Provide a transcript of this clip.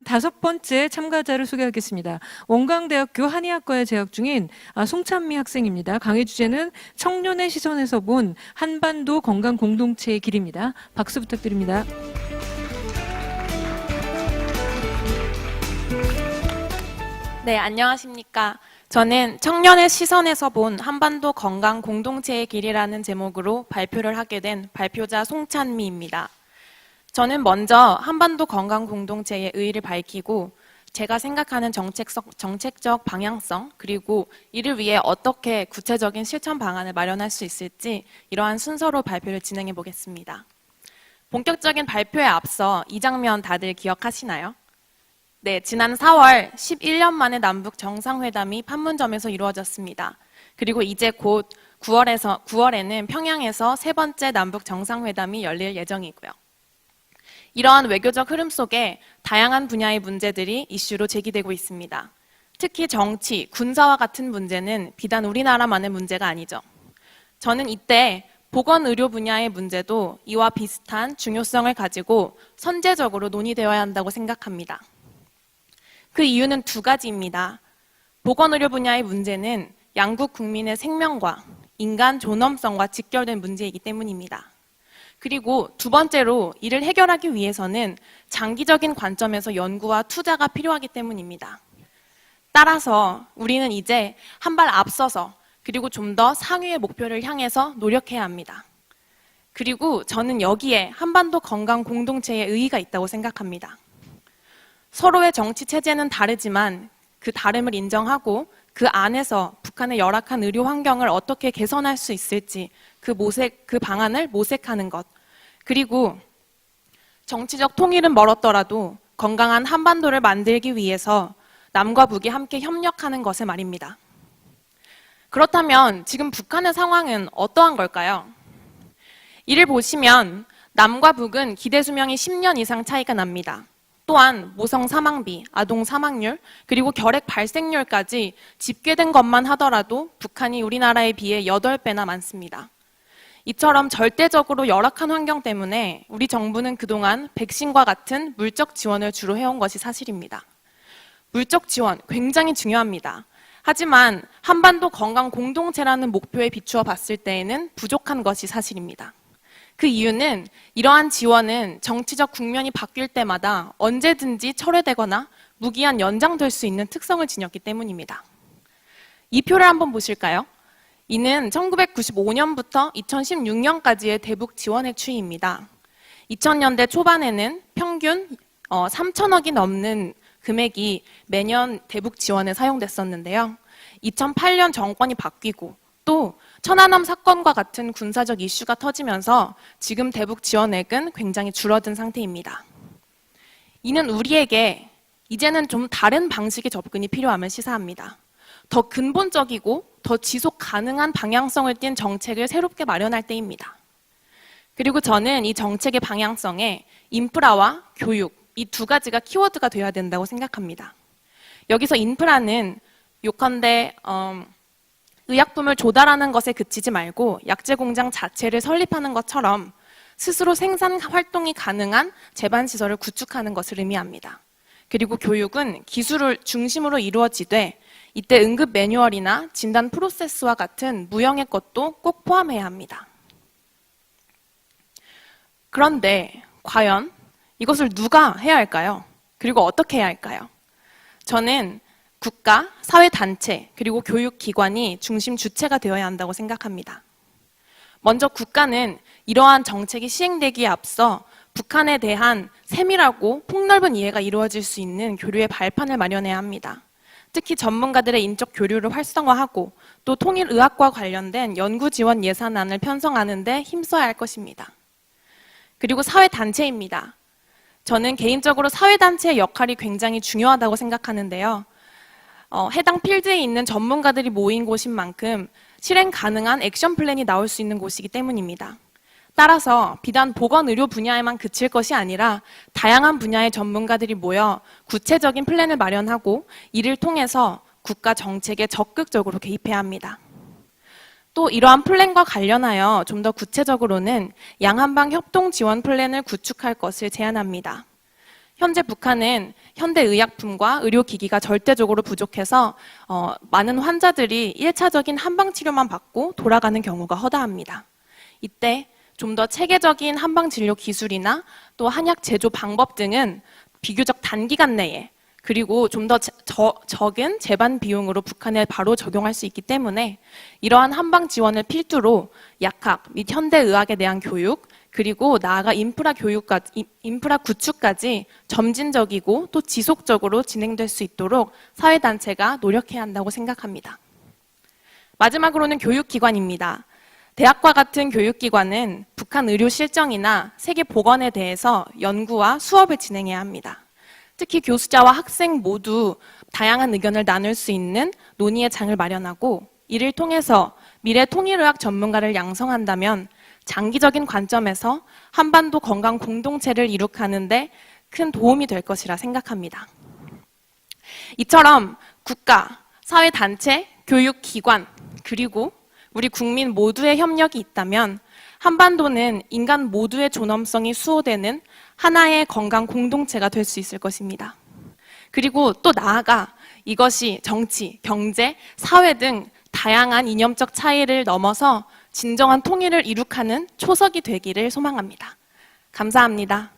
5번째 참가자를 소개하겠습니다. 원광대학교 한의학과에 재학 중인 송찬미 학생입니다. 강의 주제는 청년의 시선에서 본 한반도 건강 공동체의 길입니다. 박수 부탁드립니다. 네, 안녕하십니까. 저는 청년의 시선에서 본 한반도 건강 공동체의 길이라는 제목으로 발표를 하게 된 발표자 송찬미입니다. 저는 먼저 한반도 건강 공동체의 의의를 밝히고 제가 생각하는 정책적 방향성 그리고 이를 위해 어떻게 구체적인 실천 방안을 마련할 수 있을지 이러한 순서로 발표를 진행해 보겠습니다. 본격적인 발표에 앞서 이 장면 다들 기억하시나요? 네, 지난 4월 11년 만에 남북 정상회담이 판문점에서 이루어졌습니다. 그리고 이제 곧 9월에는 평양에서 세 번째 남북 정상회담이 열릴 예정이고요. 이러한 외교적 흐름 속에 다양한 분야의 문제들이 이슈로 제기되고 있습니다. 특히 정치, 군사와 같은 문제는 비단 우리나라만의 문제가 아니죠. 저는 이때 보건의료 분야의 문제도 이와 비슷한 중요성을 가지고 선제적으로 논의되어야 한다고 생각합니다. 그 이유는 두 가지입니다. 보건의료 분야의 문제는 양국 국민의 생명과 인간 존엄성과 직결된 문제이기 때문입니다. 그리고 두 번째로 이를 해결하기 위해서는 장기적인 관점에서 연구와 투자가 필요하기 때문입니다. 따라서 우리는 이제 한 발 앞서서 그리고 좀 더 상위의 목표를 향해서 노력해야 합니다. 그리고 저는 여기에 한반도 건강 공동체의 의의가 있다고 생각합니다. 서로의 정치 체제는 다르지만 그 다름을 인정하고 그 안에서 북한의 열악한 의료 환경을 어떻게 개선할 수 있을지 그 방안을 모색하는 것, 그리고 정치적 통일은 멀었더라도 건강한 한반도를 만들기 위해서 남과 북이 함께 협력하는 것을 말입니다. 그렇다면 지금 북한의 상황은 어떠한 걸까요? 이를 보시면 남과 북은 기대 수명이 10년 이상 차이가 납니다. 또한 모성 사망비, 아동 사망률, 그리고 결핵 발생률까지 집계된 것만 하더라도 북한이 우리나라에 비해 8배나 많습니다. 이처럼 절대적으로 열악한 환경 때문에 우리 정부는 그동안 백신과 같은 물적 지원을 주로 해온 것이 사실입니다. 물적 지원 굉장히 중요합니다. 하지만 한반도 건강 공동체라는 목표에 비추어 봤을 때에는 부족한 것이 사실입니다. 그 이유는 이러한 지원은 정치적 국면이 바뀔 때마다 언제든지 철회되거나 무기한 연장될 수 있는 특성을 지녔기 때문입니다. 이 표를 한번 보실까요? 이는 1995년부터 2016년까지의 대북 지원의 추이입니다. 2000년대 초반에는 평균 3천억이 넘는 금액이 매년 대북 지원에 사용됐었는데요. 2008년 정권이 바뀌고 또 천안함 사건과 같은 군사적 이슈가 터지면서 지금 대북 지원액은 굉장히 줄어든 상태입니다. 이는 우리에게 이제는 좀 다른 방식의 접근이 필요함을 시사합니다. 더 근본적이고 더 지속 가능한 방향성을 띈 정책을 새롭게 마련할 때입니다. 그리고 저는 이 정책의 방향성에 인프라와 교육, 이 두 가지가 키워드가 되어야 된다고 생각합니다. 여기서 인프라는 요컨대 의약품을 조달하는 것에 그치지 말고 약재 공장 자체를 설립하는 것처럼 스스로 생산 활동이 가능한 제반 시설을 구축하는 것을 의미합니다. 그리고 교육은 기술을 중심으로 이루어지되 이때 응급 매뉴얼이나 진단 프로세스와 같은 무형의 것도 꼭 포함해야 합니다. 그런데 과연 이것을 누가 해야 할까요? 그리고 어떻게 해야 할까요? 저는 국가, 사회단체, 그리고 교육기관이 중심 주체가 되어야 한다고 생각합니다. 먼저 국가는 이러한 정책이 시행되기에 앞서 북한에 대한 세밀하고 폭넓은 이해가 이루어질 수 있는 교류의 발판을 마련해야 합니다. 특히 전문가들의 인적 교류를 활성화하고 또 통일의학과 관련된 연구 지원 예산안을 편성하는 데 힘써야 할 것입니다. 그리고 사회단체입니다. 저는 개인적으로 사회단체의 역할이 굉장히 중요하다고 생각하는데요. 해당 필드에 있는 전문가들이 모인 곳인 만큼 실행 가능한 액션 플랜이 나올 수 있는 곳이기 때문입니다. 따라서 비단 보건의료 분야에만 그칠 것이 아니라 다양한 분야의 전문가들이 모여 구체적인 플랜을 마련하고 이를 통해서 국가 정책에 적극적으로 개입해야 합니다. 또 이러한 플랜과 관련하여 좀 더 구체적으로는 양한방 협동 지원 플랜을 구축할 것을 제안합니다. 현재 북한은 현대의약품과 의료기기가 절대적으로 부족해서 많은 환자들이 1차적인 한방치료만 받고 돌아가는 경우가 허다합니다. 이때 좀 더 체계적인 한방진료 기술이나 또 한약 제조 방법 등은 비교적 단기간 내에 그리고 좀 더 적은 재반 비용으로 북한에 바로 적용할 수 있기 때문에 이러한 한방 지원을 필두로 약학 및 현대의학에 대한 교육 그리고 나아가 인프라 구축까지 점진적이고 또 지속적으로 진행될 수 있도록 사회단체가 노력해야 한다고 생각합니다. 마지막으로는 교육기관입니다. 대학과 같은 교육기관은 북한 의료 실정이나 세계 보건에 대해서 연구와 수업을 진행해야 합니다. 특히 교수자와 학생 모두 다양한 의견을 나눌 수 있는 논의의 장을 마련하고 이를 통해서 미래 통일의학 전문가를 양성한다면 장기적인 관점에서 한반도 건강 공동체를 이룩하는 데 큰 도움이 될 것이라 생각합니다. 이처럼 국가, 사회단체, 교육기관, 그리고 우리 국민 모두의 협력이 있다면 한반도는 인간 모두의 존엄성이 수호되는 하나의 건강 공동체가 될 수 있을 것입니다. 그리고 또 나아가 이것이 정치, 경제, 사회 등 다양한 이념적 차이를 넘어서 진정한 통일을 이룩하는 초석이 되기를 소망합니다. 감사합니다.